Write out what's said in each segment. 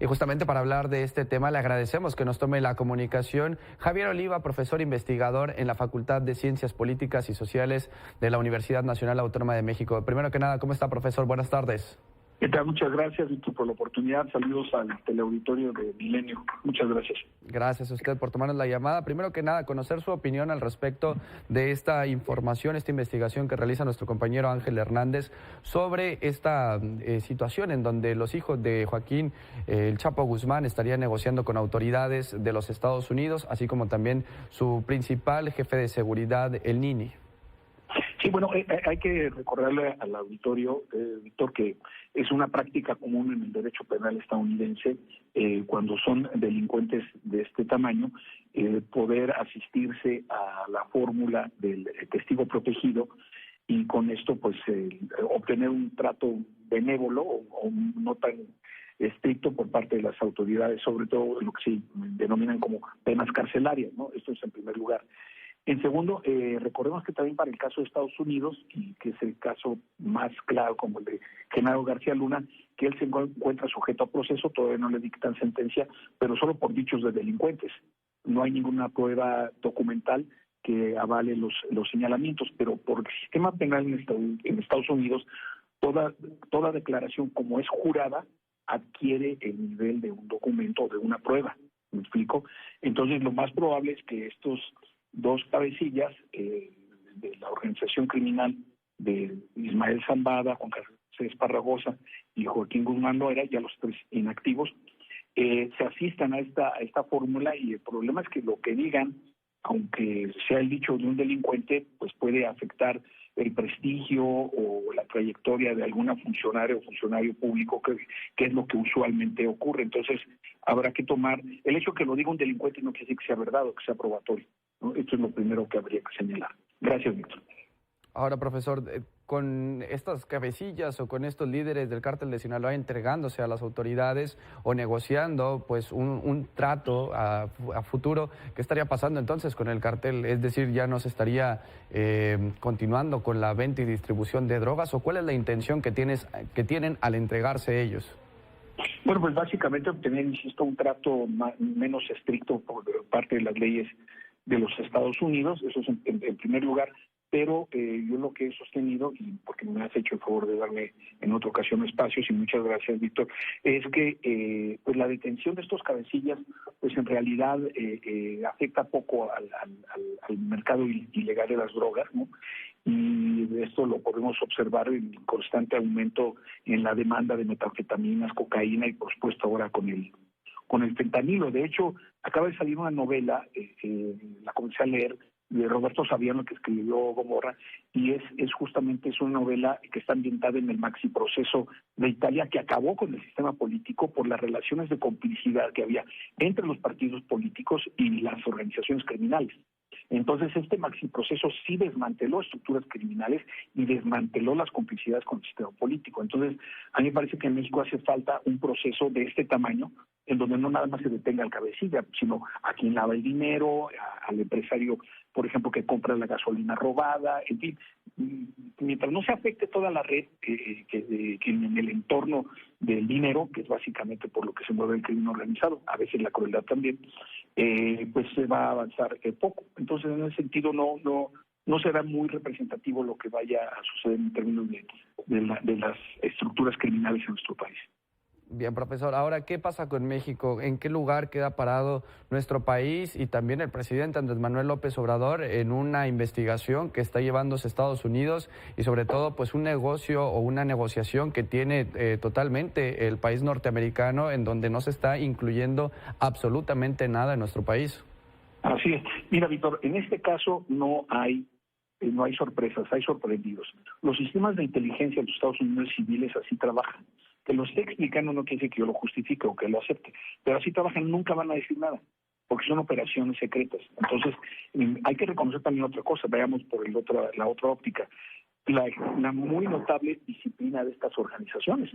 Y justamente para hablar de este tema le agradecemos que nos tome la comunicación Javier Oliva, profesor investigador en la Facultad de Ciencias Políticas y Sociales de la Universidad Nacional Autónoma de México. Primero que nada, ¿cómo está, profesor? Buenas tardes. ¿Qué tal? Muchas gracias, Víctor, por la oportunidad. Saludos al teleauditorio de Milenio. Muchas gracias. Gracias a usted por tomarnos la llamada. Primero que nada, conocer su opinión al respecto de esta información, esta investigación que realiza nuestro compañero Ángel Hernández sobre esta situación en donde los hijos de Joaquín El Chapo Guzmán estarían negociando con autoridades de los Estados Unidos, así como también su principal jefe de seguridad, el Nini. Sí, bueno, hay que recordarle al auditorio, Víctor, que es una práctica común en el derecho penal estadounidense, cuando son delincuentes de este tamaño, poder asistirse a la fórmula del testigo protegido y con esto pues obtener un trato benévolo o no tan estricto por parte de las autoridades, sobre todo lo que se denominan como penas carcelarias, ¿no? Esto es en primer lugar. En segundo, recordemos que también para el caso de Estados Unidos, y que es el caso más claro como el de Genaro García Luna, que él se encuentra sujeto a proceso, todavía no le dictan sentencia, pero solo por dichos de delincuentes. No hay ninguna prueba documental que avale los señalamientos, pero por el sistema penal en Estados Unidos, toda declaración como es jurada adquiere el nivel de un documento o de una prueba. ¿Me explico? Entonces, lo más probable es que estos dos cabecillas de la organización criminal de Ismael Zambada, Juan Carlos Esparragosa y Joaquín Guzmán Loera, ya los tres inactivos, se asistan a esta fórmula, y el problema es que lo que digan, aunque sea el dicho de un delincuente, pues puede afectar el prestigio o la trayectoria de alguna funcionaria o funcionario público, que es lo que usualmente ocurre. Entonces, habrá que tomar, el hecho que lo diga un delincuente no quiere decir que sea verdad o que sea probatorio, ¿no? Esto es lo primero que habría que señalar. Gracias, Víctor. Ahora, profesor, con estas cabecillas o con estos líderes del cártel de Sinaloa entregándose a las autoridades o negociando pues un trato a futuro, ¿qué estaría pasando entonces con el cártel? Es decir, ¿ya no se estaría continuando con la venta y distribución de drogas? ¿O cuál es la intención que tienen al entregarse ellos? Bueno, pues básicamente obtener, insisto, un trato menos estricto por parte de las leyes de los Estados Unidos, eso es en primer lugar. Pero yo lo que he sostenido, y porque me has hecho el favor de darme en otra ocasión espacios, y muchas gracias, Víctor, es que pues la detención de estos cabecillas, pues en realidad afecta poco al mercado ilegal de las drogas, ¿no? Y esto lo podemos observar en el constante aumento en la demanda de metanfetaminas, cocaína y por supuesto ahora con el fentanilo. De hecho, acaba de salir una novela, la comencé a leer, de Roberto Saviano, que escribió Gomorra, y es una novela que está ambientada en el maxiproceso de Italia, que acabó con el sistema político por las relaciones de complicidad que había entre los partidos políticos y las organizaciones criminales. Entonces, este maxiproceso sí desmanteló estructuras criminales y desmanteló las complicidades con el sistema político. Entonces, a mí me parece que en México hace falta un proceso de este tamaño, en donde no nada más se detenga al cabecilla, sino a quien lava el dinero, al empresario, por ejemplo, que compra la gasolina robada, en fin, mientras no se afecte toda la red que en el entorno del dinero, que es básicamente por lo que se mueve el crimen organizado, a veces la crueldad también, pues se va a avanzar poco. Entonces, en ese sentido, no será muy representativo lo que vaya a suceder en términos de las estructuras criminales en nuestro país. Bien, profesor. Ahora, ¿qué pasa con México? ¿En qué lugar queda parado nuestro país y también el presidente Andrés Manuel López Obrador en una investigación que está llevándose a Estados Unidos y sobre todo pues un negocio o una negociación que tiene totalmente el país norteamericano, en donde no se está incluyendo absolutamente nada en nuestro país? Así es. Mira, Víctor, en este caso no hay sorpresas, hay sorprendidos. Los sistemas de inteligencia de los Estados Unidos civiles así trabajan. Que lo esté explicando no quiere decir que yo lo justifique o que lo acepte, pero así trabajan, nunca van a decir nada, porque son operaciones secretas. Entonces, hay que reconocer también otra cosa, veamos por la otra óptica, la muy notable disciplina de estas organizaciones.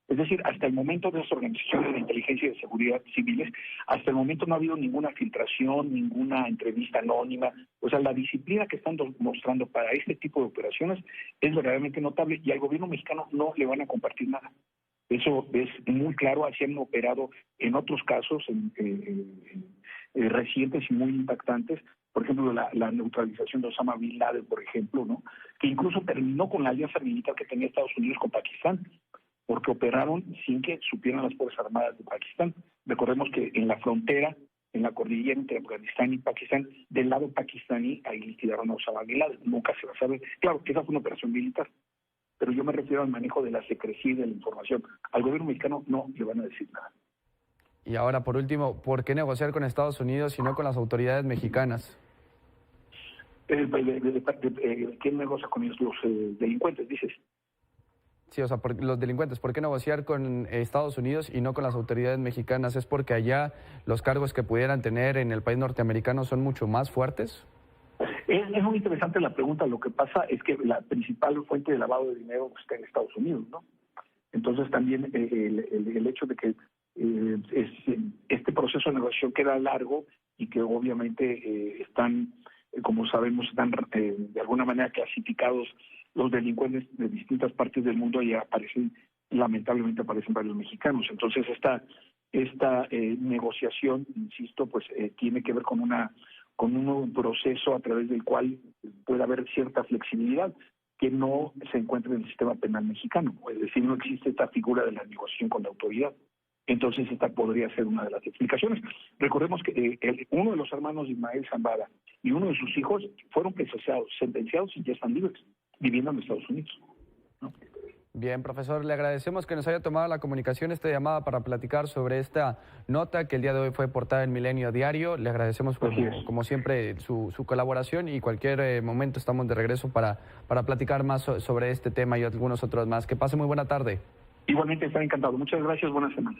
Es decir, hasta el momento de las organizaciones de inteligencia y de seguridad civiles, hasta el momento no ha habido ninguna filtración, ninguna entrevista anónima. O sea, la disciplina que están mostrando para este tipo de operaciones es verdaderamente notable, y al gobierno mexicano no le van a compartir nada. Eso es muy claro, así han operado en otros casos recientes y muy impactantes. Por ejemplo, la neutralización de Osama Bin Laden, por ejemplo, ¿no? Que incluso terminó con la alianza militar que tenía Estados Unidos con Pakistán, porque operaron sin que supieran las Fuerzas Armadas de Pakistán. Recordemos que en la frontera, en la cordillera entre Afganistán y Pakistán, del lado pakistaní, ahí liquidaron a Osama Bin Laden. Nunca se va a saber. Claro, que esa fue una operación militar, pero yo me refiero al manejo de la secrecía y de la información. Al gobierno mexicano no le van a decir nada. Y ahora, por último, ¿por qué negociar con Estados Unidos y no con las autoridades mexicanas? ¿Quién negocia con ellos? Los delincuentes, dices. Sí, o sea, los delincuentes, ¿por qué negociar con Estados Unidos y no con las autoridades mexicanas? ¿Es porque allá los cargos que pudieran tener en el país norteamericano son mucho más fuertes? Es muy interesante la pregunta. Lo que pasa es que la principal fuente de lavado de dinero está en Estados Unidos, ¿no? Entonces también el hecho de que este proceso de negociación queda largo y que obviamente están, como sabemos, están de alguna manera clasificados los delincuentes de distintas partes del mundo y lamentablemente aparecen varios mexicanos. Entonces esta negociación, insisto, pues tiene que ver con un proceso a través del cual puede haber cierta flexibilidad que no se encuentra en el sistema penal mexicano. Es decir, no existe esta figura de la negociación con la autoridad. Entonces esta podría ser una de las explicaciones. Recordemos que uno de los hermanos de Ismael Zambada y uno de sus hijos fueron procesados, sentenciados y ya están libres, viviendo en Estados Unidos, ¿no? Bien, profesor, le agradecemos que nos haya tomado la comunicación, esta llamada para platicar sobre esta nota que el día de hoy fue portada en Milenio Diario. Le agradecemos como siempre su colaboración y cualquier momento estamos de regreso para platicar más sobre este tema y algunos otros más. Que pase muy buena tarde. Igualmente, está encantado. Muchas gracias, buena semana.